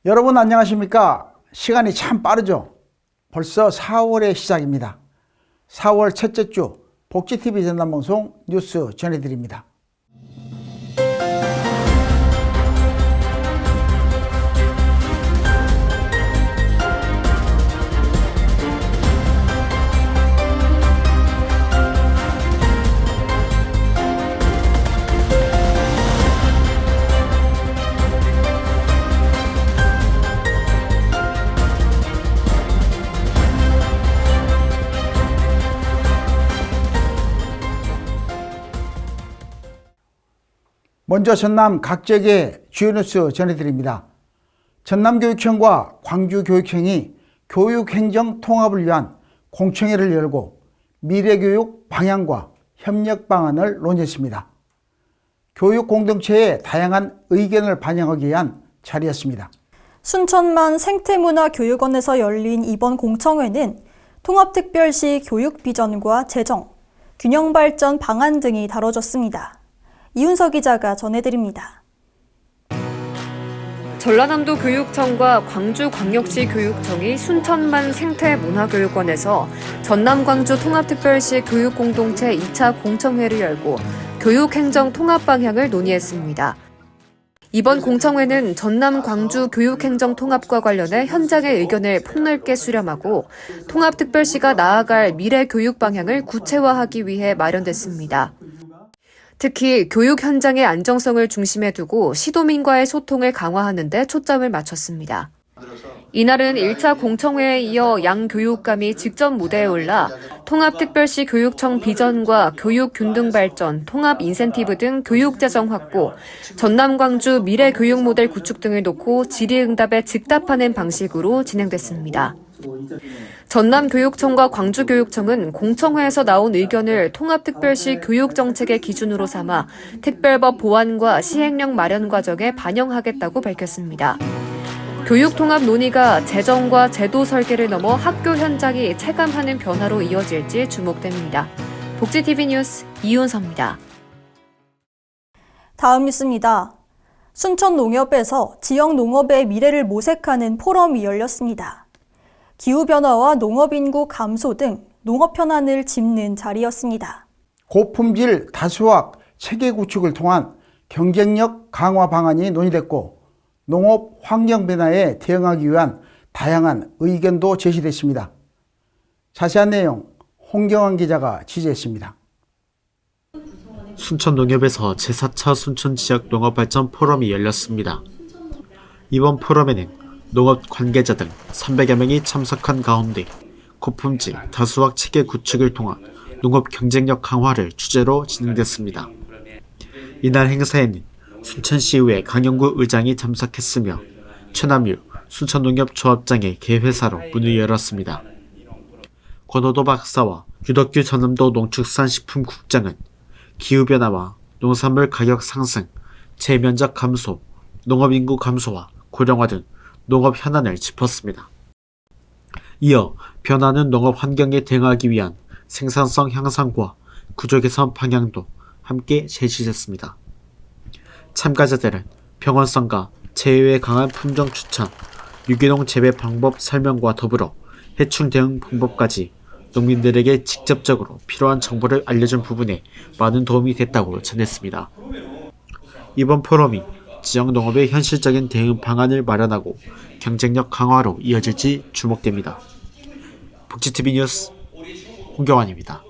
여러분 안녕하십니까? 시간이 참 빠르죠? 벌써 4월의 시작입니다. 4월 첫째 주 복지TV 전담방송 뉴스 전해드립니다. 먼저 전남 각 지역의 주요 뉴스 전해드립니다. 전남교육청과 광주교육청이 교육행정 통합을 위한 공청회를 열고 미래교육 방향과 협력 방안을 논의했습니다. 교육공동체의 다양한 의견을 반영하기 위한 자리였습니다. 순천만 생태문화교육원에서 열린 이번 공청회는 통합특별시 교육비전과 재정, 균형발전 방안 등이 다뤄졌습니다. 이윤석 기자가 전해드립니다. 전라남도 교육청과 광주광역시 교육청이 순천만 생태문화교육원에서 전남-광주 통합특별시 교육공동체 2차 공청회를 열고 교육행정 통합 방향을 논의했습니다. 이번 공청회는 전남-광주 교육행정 통합과 관련해 현장의 의견을 폭넓게 수렴하고 통합특별시가 나아갈 미래 교육 방향을 구체화하기 위해 마련됐습니다. 특히 교육 현장의 안정성을 중심에 두고 시도민과의 소통을 강화하는 데 초점을 맞췄습니다. 이날은 1차 공청회에 이어 양 교육감이 직접 무대에 올라 통합특별시 교육청 비전과 교육 균등 발전, 통합 인센티브 등 교육 재정 확보, 전남 광주 미래 교육 모델 구축 등을 놓고 질의응답에 즉답하는 방식으로 진행됐습니다. 전남교육청과 광주교육청은 공청회에서 나온 의견을 통합특별시 교육정책의 기준으로 삼아 특별법 보완과 시행령 마련 과정에 반영하겠다고 밝혔습니다. 교육통합 논의가 재정과 제도 설계를 넘어 학교 현장이 체감하는 변화로 이어질지 주목됩니다. 복지TV 뉴스 이윤서입니다. 다음 뉴스입니다. 순천농협에서 지역 농업의 미래를 모색하는 포럼이 열렸습니다. 기후변화와 농업인구 감소 등 농업 현안을 짚는 자리였습니다. 고품질 다수학 체계 구축을 통한 경쟁력 강화 방안이 논의됐고 농업 환경 변화에 대응하기 위한 다양한 의견도 제시됐습니다. 자세한 내용 홍경환 기자가 취재했습니다. 순천농협에서 제4차 순천지역 농업발전 포럼이 열렸습니다. 이번 포럼에는 농업 관계자 등 300여 명이 참석한 가운데 고품질 다수학 체계 구축을 통한 농업 경쟁력 강화를 주제로 진행됐습니다. 이날 행사에는 순천시의회 강영구 의장이 참석했으며 최남유 순천농협조합장의 개회사로 문을 열었습니다. 권호도 박사와 유덕규 전남도 농축산식품국장은 기후변화와 농산물 가격 상승, 재면적 감소, 농업인구 감소와 고령화 등 농업 현안을 짚었습니다. 이어 변화하는 농업 환경에 대응하기 위한 생산성 향상과 구조 개선 방향도 함께 제시됐습니다. 참가자들은 병원성과 제휴에 강한 품종 추천, 유기농 재배 방법 설명과 더불어 해충 대응 방법까지 농민들에게 직접적으로 필요한 정보를 알려준 부분에 많은 도움이 됐다고 전했습니다. 이번 포럼이 지역 농업의 현실적인 대응 방안을 마련하고 경쟁력 강화로 이어질지 주목됩니다. 복지TV 뉴스 홍경환입니다.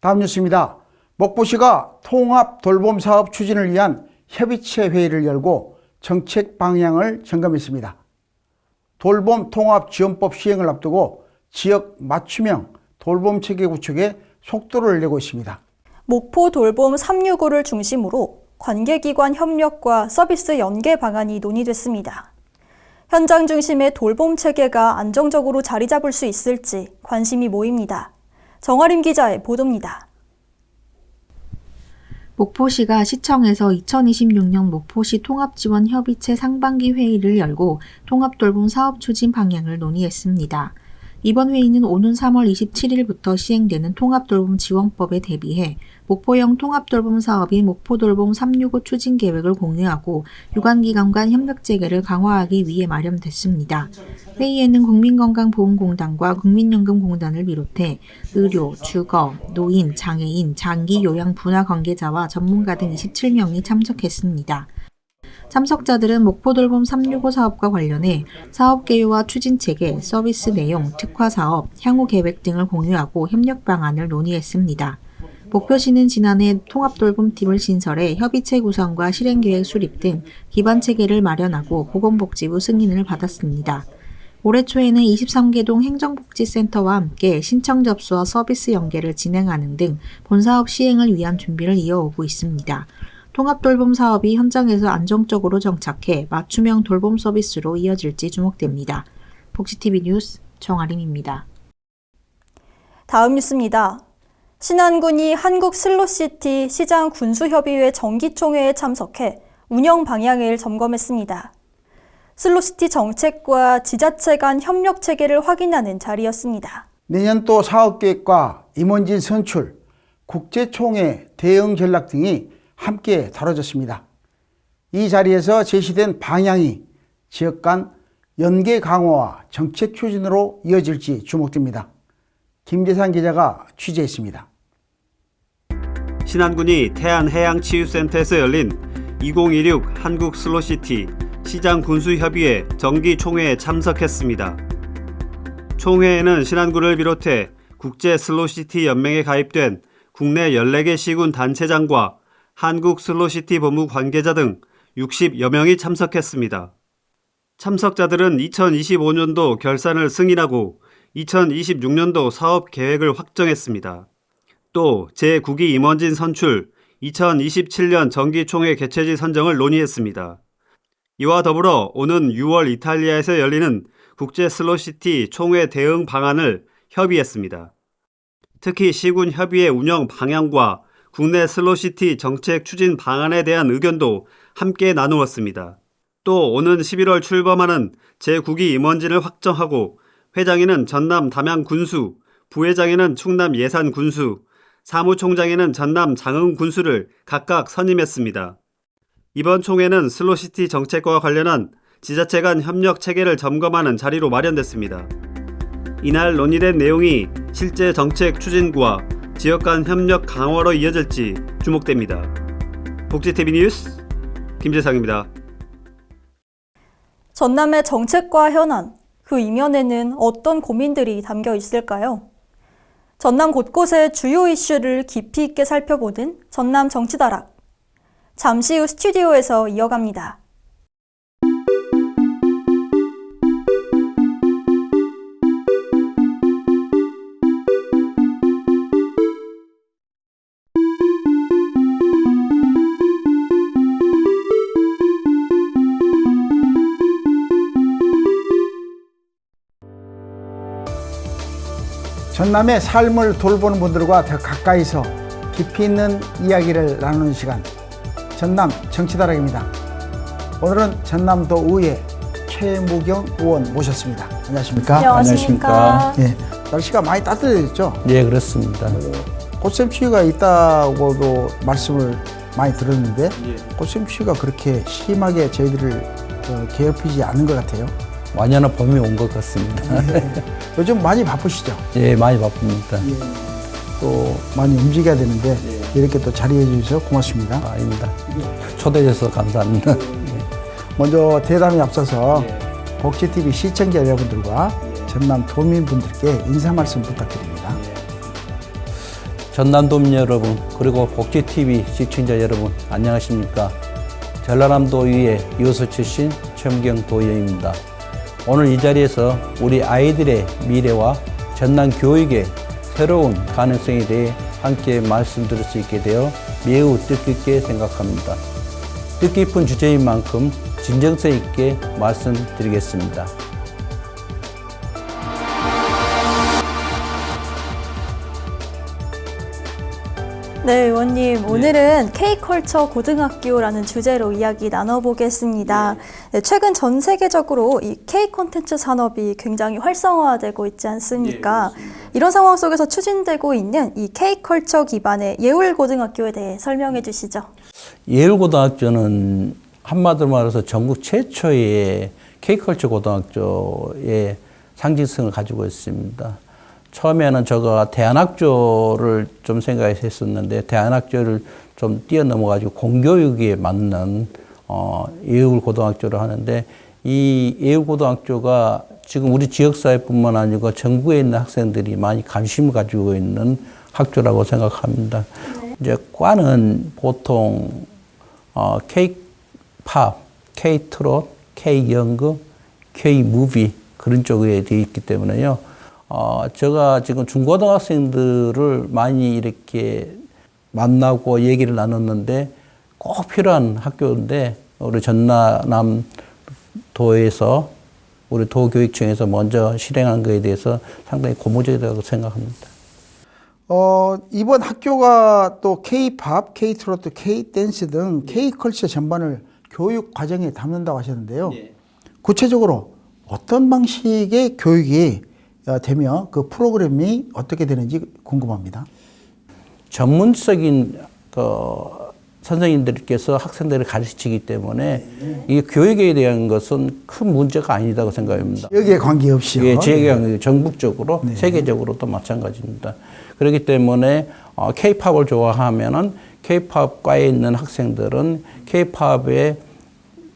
다음 뉴스입니다. 목포시가 통합 돌봄 사업 추진을 위한 협의체 회의를 열고 정책 방향을 점검했습니다. 돌봄 통합 지원법 시행을 앞두고 지역 맞춤형 돌봄 체계 구축에 속도를 내고 있습니다. 목포 돌봄 365를 중심으로 관계기관 협력과 서비스 연계 방안이 논의됐습니다. 현장 중심의 돌봄 체계가 안정적으로 자리 잡을 수 있을지 관심이 모입니다. 정아림 기자의 보도입니다. 목포시가 시청에서 2026년 목포시 통합지원협의체 상반기 회의를 열고 통합돌봄 사업 추진 방향을 논의했습니다. 이번 회의는 오는 3월 27일부터 시행되는 통합돌봄 지원법에 대비해 목포형 통합돌봄 사업인 목포돌봄 365 추진 계획을 공유하고 유관기관 간 협력 체계를 강화하기 위해 마련됐습니다. 회의에는 국민건강보험공단과 국민연금공단을 비롯해 의료, 주거, 노인, 장애인, 장기 요양 분야 관계자와 전문가 등 27명이 참석했습니다. 참석자들은 목포돌봄 365 사업과 관련해 사업 개요와 추진 체계, 서비스 내용, 특화 사업, 향후 계획 등을 공유하고 협력 방안을 논의했습니다. 목포시는 지난해 통합돌봄팀을 신설해 협의체 구성과 실행계획 수립 등 기반 체계를 마련하고 보건복지부 승인을 받았습니다. 올해 초에는 23개동 행정복지센터와 함께 신청 접수와 서비스 연계를 진행하는 등 본사업 시행을 위한 준비를 이어오고 있습니다. 통합돌봄 사업이 현장에서 안정적으로 정착해 맞춤형 돌봄 서비스로 이어질지 주목됩니다. 복지TV 뉴스 정아림입니다. 다음 뉴스입니다. 신안군이 한국슬로시티 시장 군수협의회 정기총회에 참석해 운영 방향을 점검했습니다. 슬로시티 정책과 지자체 간 협력 체계를 확인하는 자리였습니다. 내년도 사업계획과 임원진 선출, 국제총회 대응 전략 등이 함께 다뤄졌습니다. 이 자리에서 제시된 방향이 지역 간 연계 강화와 정책 추진으로 이어질지 주목됩니다. 김재산 기자가 취재했습니다. 신안군이 태안해양치유센터에서 열린 2016 한국슬로시티 시장군수협의회 정기총회에 참석했습니다. 총회에는 신안군을 비롯해 국제슬로시티 연맹에 가입된 국내 14개 시군 단체장과 한국슬로시티 본부 관계자 등 60여 명이 참석했습니다. 참석자들은 2025년도 결산을 승인하고 2026년도 사업 계획을 확정했습니다. 또 제9기 임원진 선출, 2027년 정기총회 개최지 선정을 논의했습니다. 이와 더불어 오는 6월 이탈리아에서 열리는 국제슬로시티 총회 대응 방안을 협의했습니다. 특히 시군 협의회 운영 방향과 국내 슬로시티 정책 추진 방안에 대한 의견도 함께 나누었습니다. 또 오는 11월 출범하는 제9기 임원진을 확정하고 회장에는 전남 담양 군수, 부회장에는 충남 예산 군수, 사무총장에는 전남 장흥 군수를 각각 선임했습니다. 이번 총회는 슬로시티 정책과 관련한 지자체 간 협력 체계를 점검하는 자리로 마련됐습니다. 이날 논의된 내용이 실제 정책 추진과 지역 간 협력 강화로 이어질지 주목됩니다. 복지TV 뉴스 김재상입니다. 전남의 정책과 현안, 그 이면에는 어떤 고민들이 담겨 있을까요? 전남 곳곳의 주요 이슈를 깊이 있게 살펴보는 전남 정치다락. 잠시 후 스튜디오에서 이어갑니다. 전남의 삶을 돌보는 분들과 더 가까이서 깊이 있는 이야기를 나누는 시간, 전남 정치다락입니다. 오늘은 전남도 의회 최무경 의원 모셨습니다. 안녕하십니까? 안녕하십니까? 예, 날씨가 많이 따뜻해졌죠? 네, 그렇습니다. 꽃샘추위가 있다고도 말씀을 많이 들었는데 꽃샘추위가 그렇게 심하게 저희들을 괴롭히지 않는 것 같아요. 완연한 봄이 온 것 같습니다. 요즘 많이 바쁘시죠? 예, 많이 바쁩니다. 또 많이 움직여야 되는데 이렇게 또 자리해 주셔서 고맙습니다. 아닙니다. 초대해 주셔서 감사합니다. 먼저 대담에 앞서서 복지TV 시청자 여러분들과 전남 도민분들께 인사 말씀 부탁드립니다. 전남도민 여러분, 그리고 복지TV 시청자 여러분, 안녕하십니까? 전라남도의회 유서 출신 최무경 도의원입니다. 오늘 이 자리에서 우리 아이들의 미래와 전남 교육의 새로운 가능성에 대해 함께 말씀드릴 수 있게 되어 매우 뜻깊게 생각합니다. 뜻깊은 주제인 만큼 진정성 있게 말씀드리겠습니다. 네, 의원님. 오늘은 K컬처 고등학교라는 주제로 이야기 나눠보겠습니다. 네, 최근 전 세계적으로 이 K 콘텐츠 산업이 굉장히 활성화되고 있지 않습니까? 이런 상황 속에서 추진되고 있는 이 K컬처 기반의 예울고등학교에 대해 설명해 주시죠. 예울고등학교는 한마디로 말해서 전국 최초의 K컬처 고등학교의 상징성을 가지고 있습니다. 처음에는 제가 대안학교를 좀 생각했었는데 대안학교를 좀 뛰어넘어가지고 공교육에 맞는 예울고등학교를 하는데 이 예울고등학교가 지금 우리 지역사회뿐만 아니고 전국에 있는 학생들이 많이 관심을 가지고 있는 학교라고 생각합니다. 이제 과는 보통 K-팝, K-트롯, K-연극, K-무비 그런 쪽에 되어 있기 때문에요. 제가 지금 중고등학생들을 많이 이렇게 만나고 얘기를 나눴는데 꼭 필요한 학교인데 우리 전남도에서 우리 도교육청에서 먼저 실행한 것에 대해서 상당히 고무적이라고 생각합니다. 이번 학교가 또 K-팝, K-트로트, K-댄스 등 K-컬처 전반을 교육 과정에 담는다고 하셨는데요. 구체적으로 어떤 방식의 교육이 되며 그 프로그램이 어떻게 되는지 궁금합니다. 전문적인 선생님들께서 학생들을 가르치기 때문에 이 교육에 대한 것은 큰 문제가 아니다고 생각합니다. 여기에 관계없이요. 예, 지역에 전국적으로 세계적으로도 마찬가지입니다. 그렇기 때문에 K-팝을 좋아하면은 K-팝과에 있는 학생들은 K-팝에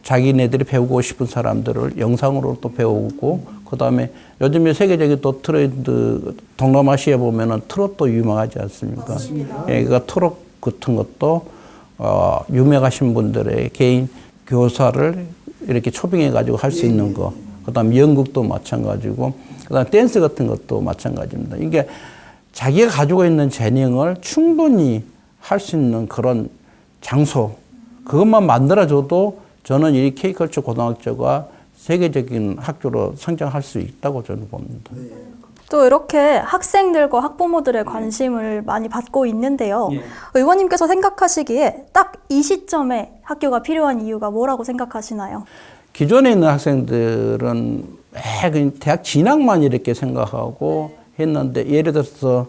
자기네들이 배우고 싶은 사람들을 영상으로 또 배우고 그다음에 요즘에 세계적인 또 트렌드 동남아시아 보면은 트롯도 유명하지 않습니까? 예, 그러니까 트롯 같은 것도 유명하신 분들의 개인 교사를 이렇게 초빙해 가지고 할 수 있는 거. 그다음 연극도 마찬가지고 그다음 댄스 같은 것도 마찬가지입니다. 이게 자기가 가지고 있는 재능을 충분히 할 수 있는 그런 장소 그것만 만들어줘도 저는 이 K컬처 고등학교가 세계적인 학교로 성장할 수 있다고 저는 봅니다. 또 이렇게 학생들과 학부모들의 관심을 많이 받고 있는데요. 의원님께서 생각하시기에 딱 이 시점에 학교가 필요한 이유가 뭐라고 생각하시나요? 기존에 있는 학생들은 그냥 대학 진학만 이렇게 생각하고 했는데 예를 들어서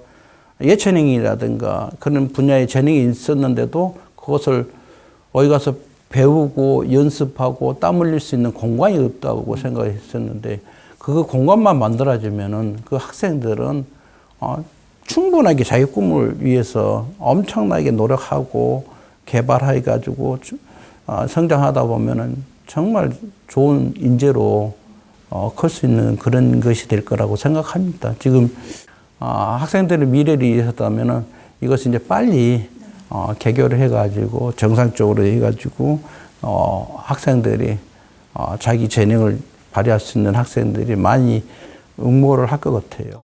예체능이라든가 그런 분야에 재능이 있었는데도 그것을 어디 가서 배우고 연습하고 땀 흘릴 수 있는 공간이 없다고 생각했었는데 그 공간만 만들어지면은 그 학생들은 충분하게 자기 꿈을 위해서 엄청나게 노력하고 개발해가지고 성장하다 보면은 정말 좋은 인재로 클 수 있는 그런 것이 될 거라고 생각합니다. 지금 학생들의 미래를 위해서라면은 이것이 이제 빨리 개교를 해가지고 정상적으로 해가지고 학생들이 자기 재능을 발휘할 수 있는 학생들이 많이 응모를 할 것 같아요.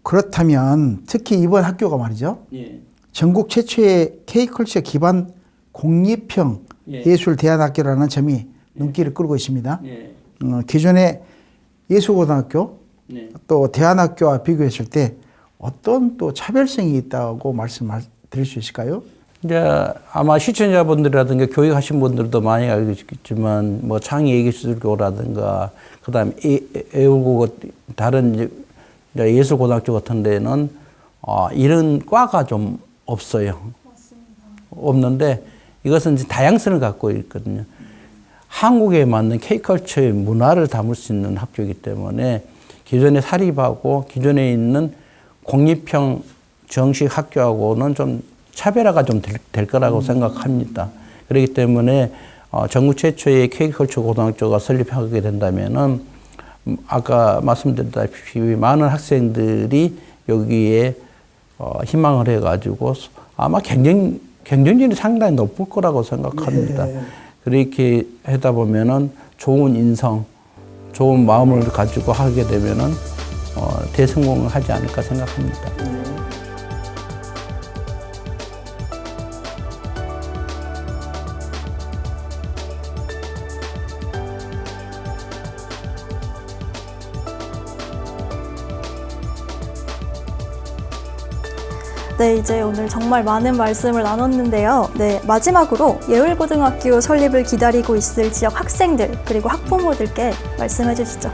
그렇다면 특히 이번 학교가 말이죠. 전국 최초의 K컬처 기반 공립형 예술대안학교라는 점이 눈길을 끌고 있습니다. 기존의 예술고등학교 또 대안학교와 비교했을 때 어떤 또 차별성이 있다고 말씀드릴 수 있을까요? 이제 아마 시청자분들이라든가 교육하신 분들도 많이 알고 있겠지만 뭐 창의예술고라든가 그다음에 애울고 다른 이제 예술고등학교 같은 데는 이런 과가 좀 없어요. 없는데 이것은 이제 다양성을 갖고 있거든요. 한국에 맞는 K컬처의 문화를 담을 수 있는 학교이기 때문에 기존에 사립하고 기존에 있는 공립형 정식 학교하고는 좀 차별화가 좀 될 거라고 생각합니다. 그렇기 때문에 전국 최초의 K컬처 고등학교가 설립하게 된다면은 아까 말씀드렸다시피 많은 학생들이 여기에 희망을 해가지고 아마 경쟁률이 상당히 높을 거라고 생각합니다. 그렇게 하다 보면은 좋은 인성, 좋은 마음을 가지고 하게 되면은 대성공을 하지 않을까 생각합니다. 네, 이제 오늘 정말 많은 말씀을 나눴는데요. 네, 마지막으로 예울고등학교 설립을 기다리고 있을 지역 학생들 그리고 학부모들께 말씀해 주시죠.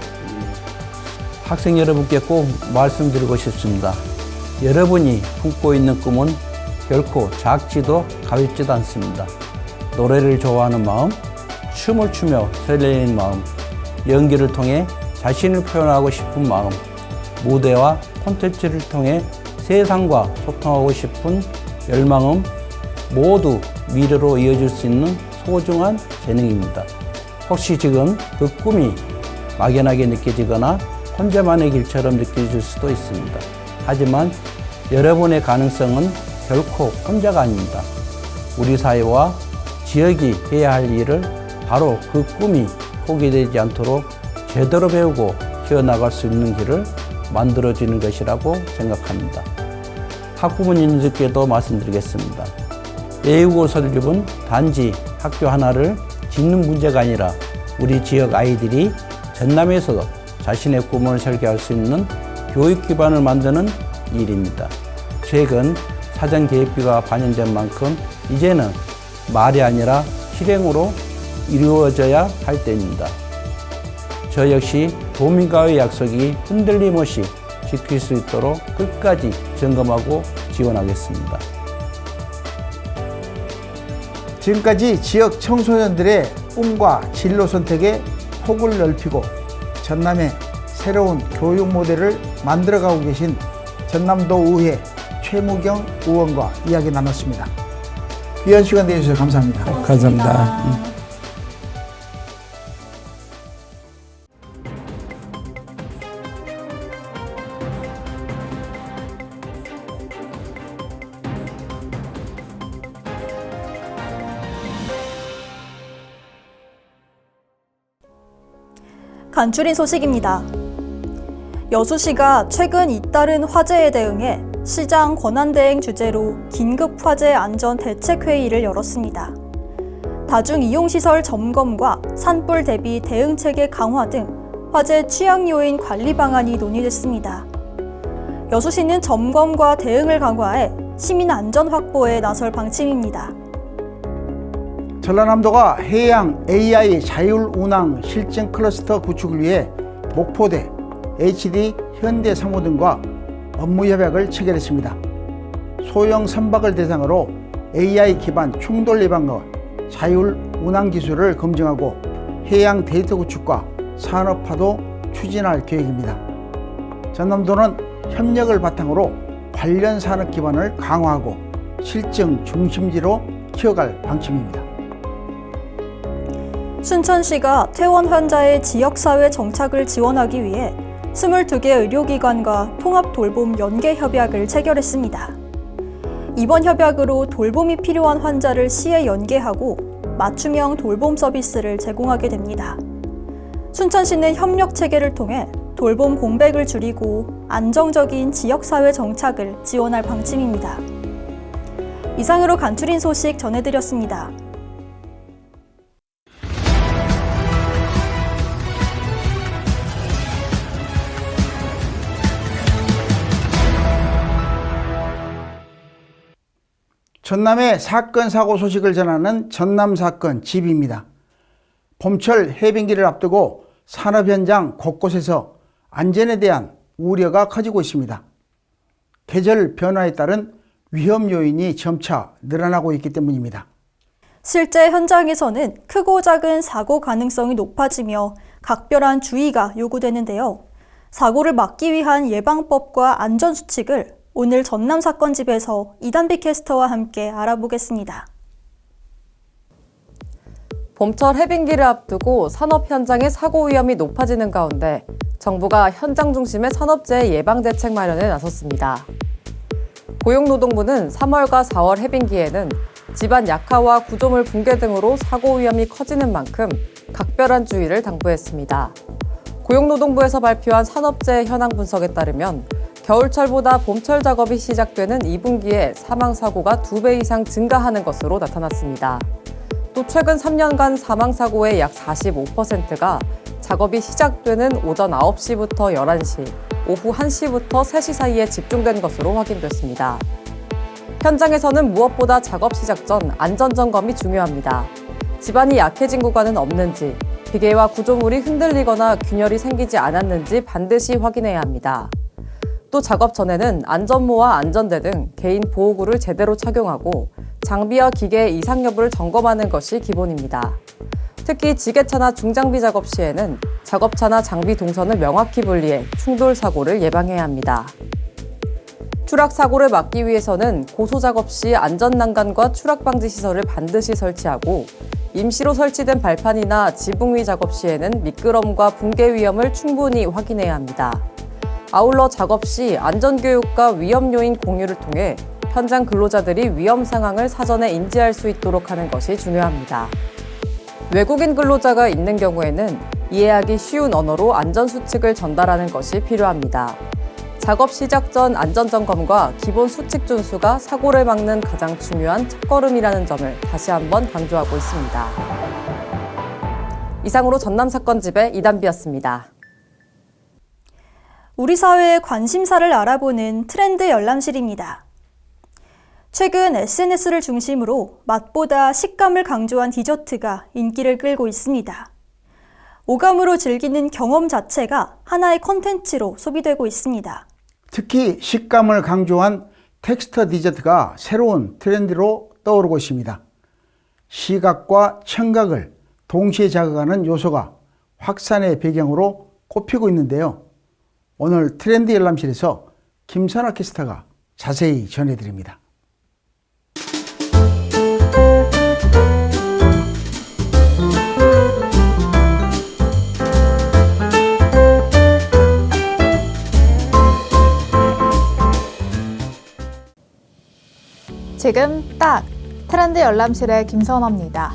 학생 여러분께 꼭 말씀드리고 싶습니다. 여러분이 품고 있는 꿈은 결코 작지도 가볍지도 않습니다. 노래를 좋아하는 마음, 춤을 추며 설레는 마음, 연기를 통해 자신을 표현하고 싶은 마음, 무대와 콘텐츠를 통해 세상과 소통하고 싶은 열망은 모두 미래로 이어질 수 있는 소중한 재능입니다. 혹시 지금 그 꿈이 막연하게 느껴지거나 혼자만의 길처럼 느껴질 수도 있습니다. 하지만 여러분의 가능성은 결코 혼자가 아닙니다. 우리 사회와 지역이 해야 할 일을 바로 그 꿈이 포기되지 않도록 제대로 배우고 키워나갈 수 있는 길을 만들어주는 것이라고 생각합니다. 학부모님들께도 말씀드리겠습니다. 예우고 설립은 단지 학교 하나를 짓는 문제가 아니라 우리 지역 아이들이 전남에서 자신의 꿈을 설계할 수 있는 교육 기반을 만드는 일입니다. 최근 사전 계획비가 반영된 만큼 이제는 말이 아니라 실행으로 이루어져야 할 때입니다. 저 역시 도민과의 약속이 흔들림 없이 지킬 수 있도록 끝까지 점검하고 지원하겠습니다. 지금까지 지역 청소년들의 꿈과 진로 선택에 폭을 넓히고 전남의 새로운 교육 모델을 만들어가고 계신 전남도의회 최무경 의원과 이야기 나눴습니다. 귀한 시간 내주셔서 감사합니다. 감사합니다. 간추린 소식입니다. 여수시가 최근 잇따른 화재에 대응해 시장 권한대행 주재로 긴급 화재 안전 대책회의를 열었습니다. 다중이용시설 점검과 산불 대비 대응체계 강화 등 화재 취약 요인 관리 방안이 논의됐습니다. 여수시는 점검과 대응을 강화해 시민 안전 확보에 나설 방침입니다. 전라남도가 해양 AI 자율 운항 실증 클러스터 구축을 위해 목포대, HD 현대사무 등과 업무 협약을 체결했습니다. 소형 선박을 대상으로 AI 기반 충돌 예방과 자율 운항 기술을 검증하고 해양 데이터 구축과 산업화도 추진할 계획입니다. 전남도는 협력을 바탕으로 관련 산업 기반을 강화하고 실증 중심지로 키워갈 방침입니다. 순천시가 퇴원 환자의 지역사회 정착을 지원하기 위해 22개 의료기관과 통합돌봄 연계협약을 체결했습니다. 이번 협약으로 돌봄이 필요한 환자를 시에 연계하고 맞춤형 돌봄 서비스를 제공하게 됩니다. 순천시는 협력체계를 통해 돌봄 공백을 줄이고 안정적인 지역사회 정착을 지원할 방침입니다. 이상으로 간추린 소식 전해드렸습니다. 전남의 사건 사고 소식을 전하는 전남사건 집입니다. 봄철 해빙기를 앞두고 산업 현장 곳곳에서 안전에 대한 우려가 커지고 있습니다. 계절 변화에 따른 위험 요인이 점차 늘어나고 있기 때문입니다. 실제 현장에서는 크고 작은 사고 가능성이 높아지며 각별한 주의가 요구되는데요. 사고를 막기 위한 예방법과 안전수칙을 오늘 전남사건집에서 이단비 캐스터와 함께 알아보겠습니다. 봄철 해빙기를 앞두고 산업 현장의 사고 위험이 높아지는 가운데 정부가 현장 중심의 산업재해 예방 대책 마련에 나섰습니다. 고용노동부는 3월과 4월 해빙기에는 집안 약화와 구조물 붕괴 등으로 사고 위험이 커지는 만큼 각별한 주의를 당부했습니다. 고용노동부에서 발표한 산업재해 현황 분석에 따르면 겨울철보다 봄철 작업이 시작되는 2분기에 사망사고가 2배 이상 증가하는 것으로 나타났습니다. 또 최근 3년간 사망사고의 약 45%가 작업이 시작되는 오전 9시부터 11시, 오후 1시부터 3시 사이에 집중된 것으로 확인됐습니다. 현장에서는 무엇보다 작업 시작 전 안전점검이 중요합니다. 집안이 약해진 구간은 없는지, 비계와 구조물이 흔들리거나 균열이 생기지 않았는지 반드시 확인해야 합니다. 또 작업 전에는 안전모와 안전대 등 개인 보호구를 제대로 착용하고 장비와 기계의 이상 여부를 점검하는 것이 기본입니다. 특히 지게차나 중장비 작업 시에는 작업차나 장비 동선을 명확히 분리해 충돌 사고를 예방해야 합니다. 추락 사고를 막기 위해서는 고소 작업 시 안전 난간과 추락 방지 시설을 반드시 설치하고 임시로 설치된 발판이나 지붕 위 작업 시에는 미끄럼과 붕괴 위험을 충분히 확인해야 합니다. 아울러 작업 시 안전교육과 위험 요인 공유를 통해 현장 근로자들이 위험 상황을 사전에 인지할 수 있도록 하는 것이 중요합니다. 외국인 근로자가 있는 경우에는 이해하기 쉬운 언어로 안전수칙을 전달하는 것이 필요합니다. 작업 시작 전 안전점검과 기본 수칙 준수가 사고를 막는 가장 중요한 첫걸음이라는 점을 다시 한번 강조하고 있습니다. 이상으로 전남사건집의 이단비였습니다. 우리 사회의 관심사를 알아보는 트렌드 열람실입니다. 최근 SNS를 중심으로 맛보다 식감을 강조한 디저트가 인기를 끌고 있습니다. 오감으로 즐기는 경험 자체가 하나의 콘텐츠로 소비되고 있습니다. 특히 식감을 강조한 텍스처 디저트가 새로운 트렌드로 떠오르고 있습니다. 시각과 청각을 동시에 자극하는 요소가 확산의 배경으로 꼽히고 있는데요. 오늘 트렌드 열람실에서 김선아 캐스터가 자세히 전해드립니다. 지금 딱 트렌드 열람실의 김선아입니다.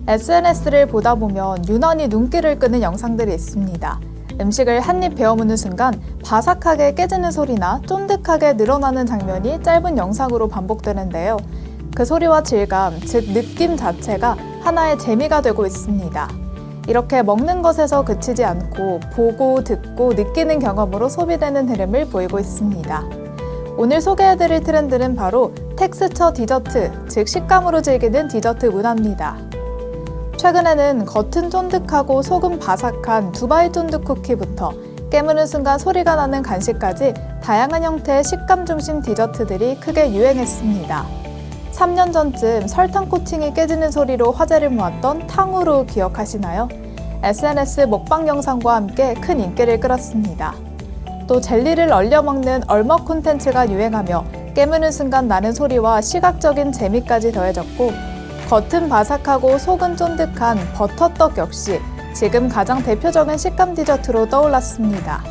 SNS를 보다 보면 유난히 눈길을 끄는 영상들이 있습니다. 음식을 한 입 베어 무는 순간 바삭하게 깨지는 소리나 쫀득하게 늘어나는 장면이 짧은 영상으로 반복되는데요. 그 소리와 질감, 즉 느낌 자체가 하나의 재미가 되고 있습니다. 이렇게 먹는 것에서 그치지 않고 보고, 듣고, 느끼는 경험으로 소비되는 흐름을 보이고 있습니다. 오늘 소개해드릴 트렌드는 바로 텍스처 디저트, 즉 식감으로 즐기는 디저트 문화입니다. 최근에는 겉은 쫀득하고 속은 바삭한 두바이 쫀득 쿠키부터 깨무는 순간 소리가 나는 간식까지 다양한 형태의 식감 중심 디저트들이 크게 유행했습니다. 3년 전쯤 설탕 코팅이 깨지는 소리로 화제를 모았던 탕후루 기억하시나요? SNS 먹방 영상과 함께 큰 인기를 끌었습니다. 또 젤리를 얼려 먹는 얼먹 콘텐츠가 유행하며 깨무는 순간 나는 소리와 시각적인 재미까지 더해졌고 겉은 바삭하고 속은 쫀득한 버터떡 역시 지금 가장 대표적인 식감 디저트로 떠올랐습니다.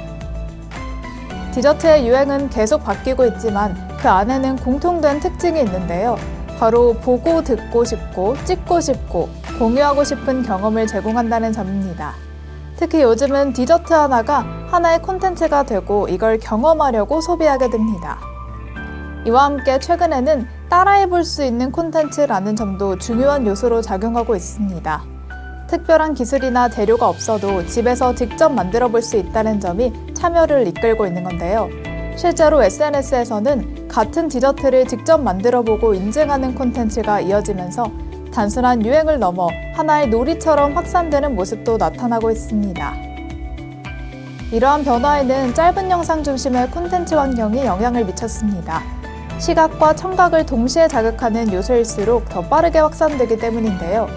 디저트의 유행은 계속 바뀌고 있지만 그 안에는 공통된 특징이 있는데요. 바로 보고 듣고 싶고 찍고 싶고 공유하고 싶은 경험을 제공한다는 점입니다. 특히 요즘은 디저트 하나가 하나의 콘텐츠가 되고 이걸 경험하려고 소비하게 됩니다. 이와 함께 최근에는 따라해볼 수 있는 콘텐츠라는 점도 중요한 요소로 작용하고 있습니다. 특별한 기술이나 재료가 없어도 집에서 직접 만들어 볼 수 있다는 점이 참여를 이끌고 있는 건데요. 실제로 SNS에서는 같은 디저트를 직접 만들어 보고 인증하는 콘텐츠가 이어지면서 단순한 유행을 넘어 하나의 놀이처럼 확산되는 모습도 나타나고 있습니다. 이러한 변화에는 짧은 영상 중심의 콘텐츠 환경이 영향을 미쳤습니다. 시각과 청각을 동시에 자극하는 요소일수록 더 빠르게 확산되기 때문인데요.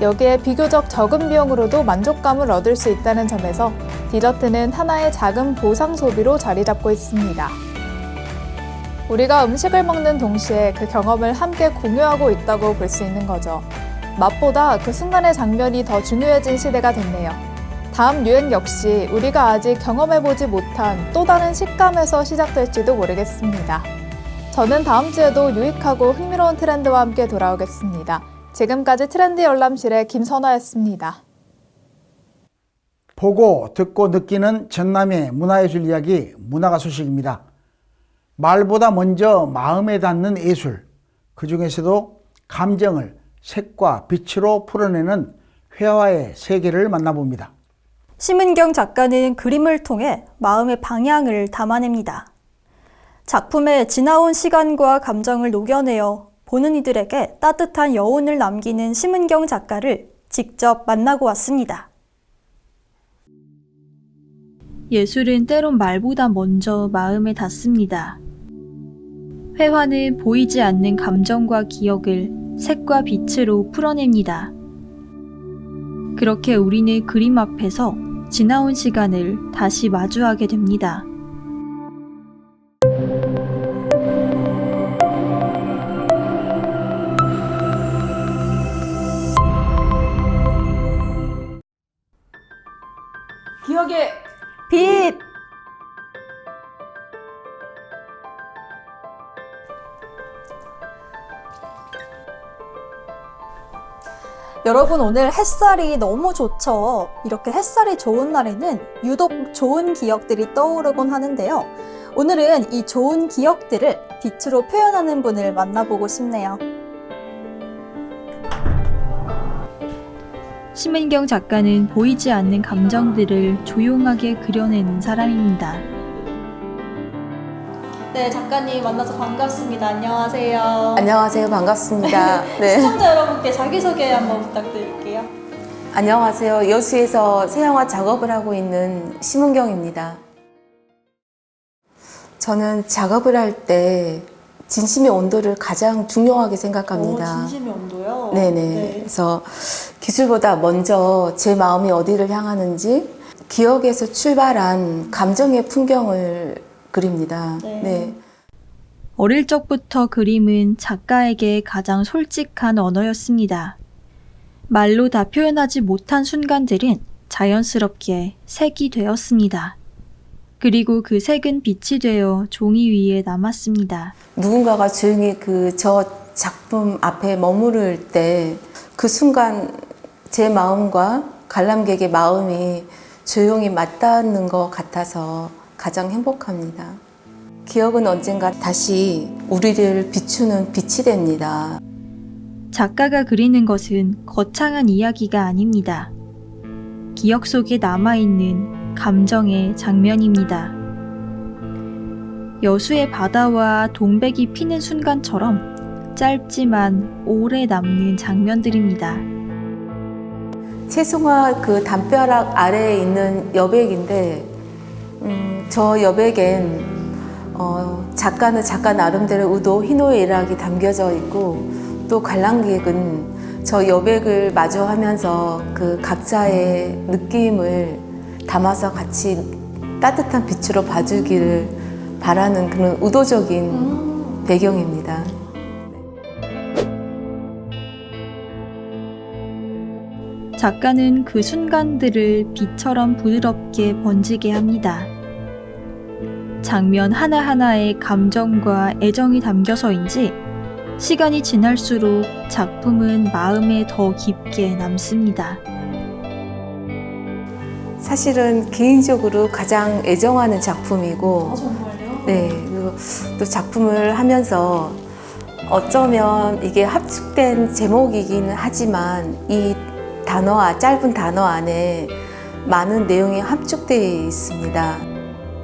여기에 비교적 적은 비용으로도 만족감을 얻을 수 있다는 점에서 디저트는 하나의 작은 보상 소비로 자리 잡고 있습니다. 우리가 음식을 먹는 동시에 그 경험을 함께 공유하고 있다고 볼 수 있는 거죠. 맛보다 그 순간의 장면이 더 중요해진 시대가 됐네요. 다음 유행 역시 우리가 아직 경험해보지 못한 또 다른 식감에서 시작될지도 모르겠습니다. 저는 다음 주에도 유익하고 흥미로운 트렌드와 함께 돌아오겠습니다. 지금까지 트렌드 열람실의 김선아였습니다. 보고 듣고 느끼는 전남의 문화예술 이야기 문화가 소식입니다. 말보다 먼저 마음에 닿는 예술, 그 중에서도 감정을 색과 빛으로 풀어내는 회화의 세계를 만나봅니다. 심은경 작가는 그림을 통해 마음의 방향을 담아냅니다. 작품에 지나온 시간과 감정을 녹여내어 보는 이들에게 따뜻한 여운을 남기는 심은경 작가를 직접 만나고 왔습니다. 예술은 때론 말보다 먼저 마음에 닿습니다. 회화는 보이지 않는 감정과 기억을 색과 빛으로 풀어냅니다. 그렇게 우리는 그림 앞에서 지나온 시간을 다시 마주하게 됩니다. 기억의 빛! 여러분, 오늘 햇살이 너무 좋죠? 이렇게 햇살이 좋은 날에는 유독 좋은 기억들이 떠오르곤 하는데요. 오늘은 이 좋은 기억들을 빛으로 표현하는 분을 만나보고 싶네요. 심은경 작가는 보이지 않는 감정들을 조용하게 그려내는 사람입니다. 네, 작가님 만나서 반갑습니다. 안녕하세요. 안녕하세요. 반갑습니다. 네. 시청자 여러분께 자기소개 한번 부탁드릴게요. 안녕하세요. 여수에서 새영화 작업을 하고 있는 심은경입니다. 저는 작업을 할 때 진심의 온도를 가장 중요하게 생각합니다. 진심의 온도요? 네네. 네. 그래서 기술보다 먼저 제 마음이 어디를 향하는지 기억에서 출발한 감정의 풍경을 그립니다. 네. 어릴 적부터 그림은 작가에게 가장 솔직한 언어였습니다. 말로 다 표현하지 못한 순간들은 자연스럽게 색이 되었습니다. 그리고 그 색은 빛이 되어 종이 위에 남았습니다. 누군가가 조용히 저 작품 앞에 머무를 때 그 순간 제 마음과 관람객의 마음이 조용히 맞닿는 것 같아서 가장 행복합니다. 기억은 언젠가 다시 우리를 비추는 빛이 됩니다. 작가가 그리는 것은 거창한 이야기가 아닙니다. 기억 속에 남아있는 감정의 장면입니다. 여수의 바다와 동백이 피는 순간처럼 짧지만 오래 남는 장면들입니다. 채송화 담벼락 아래에 있는 여백인데 저 여백엔 작가는 작가 나름대로 의도, 희노의 일학이 담겨져 있고 또 관람객은 저 여백을 마주하면서 그 각자의 느낌을 담아서 같이 따뜻한 빛으로 봐주기를 바라는 그런 의도적인 배경입니다. 작가는 그 순간들을 빛처럼 부드럽게 번지게 합니다. 장면 하나하나에 감정과 애정이 담겨서인지 시간이 지날수록 작품은 마음에 더 깊게 남습니다. 사실은 개인적으로 가장 애정하는 작품이고 정말요? 네, 그리고 또 작품을 하면서 어쩌면 이게 합축된 제목이기는 하지만 이 짧은 단어 안에 많은 내용이 함축되어 있습니다.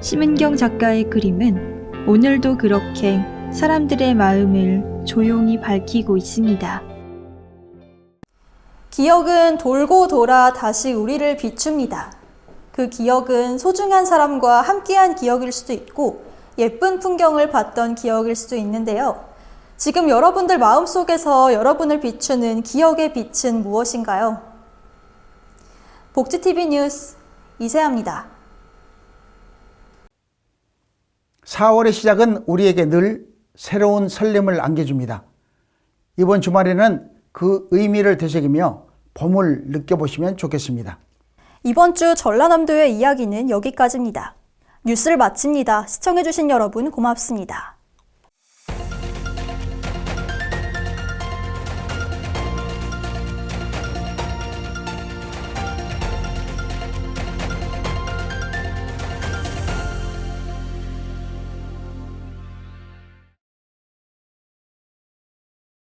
심은경 작가의 그림은 오늘도 그렇게 사람들의 마음을 조용히 밝히고 있습니다. 기억은 돌고 돌아 다시 우리를 비춥니다. 그 기억은 소중한 사람과 함께한 기억일 수도 있고 예쁜 풍경을 봤던 기억일 수도 있는데요. 지금 여러분들 마음속에서 여러분을 비추는 기억의 빛은 무엇인가요? 복지TV 뉴스 이세아입니다. 4월의 시작은 우리에게 늘 새로운 설렘을 안겨줍니다. 이번 주말에는 그 의미를 되새기며 봄을 느껴보시면 좋겠습니다. 이번 주 전라남도의 이야기는 여기까지입니다. 뉴스를 마칩니다. 시청해주신 여러분 고맙습니다.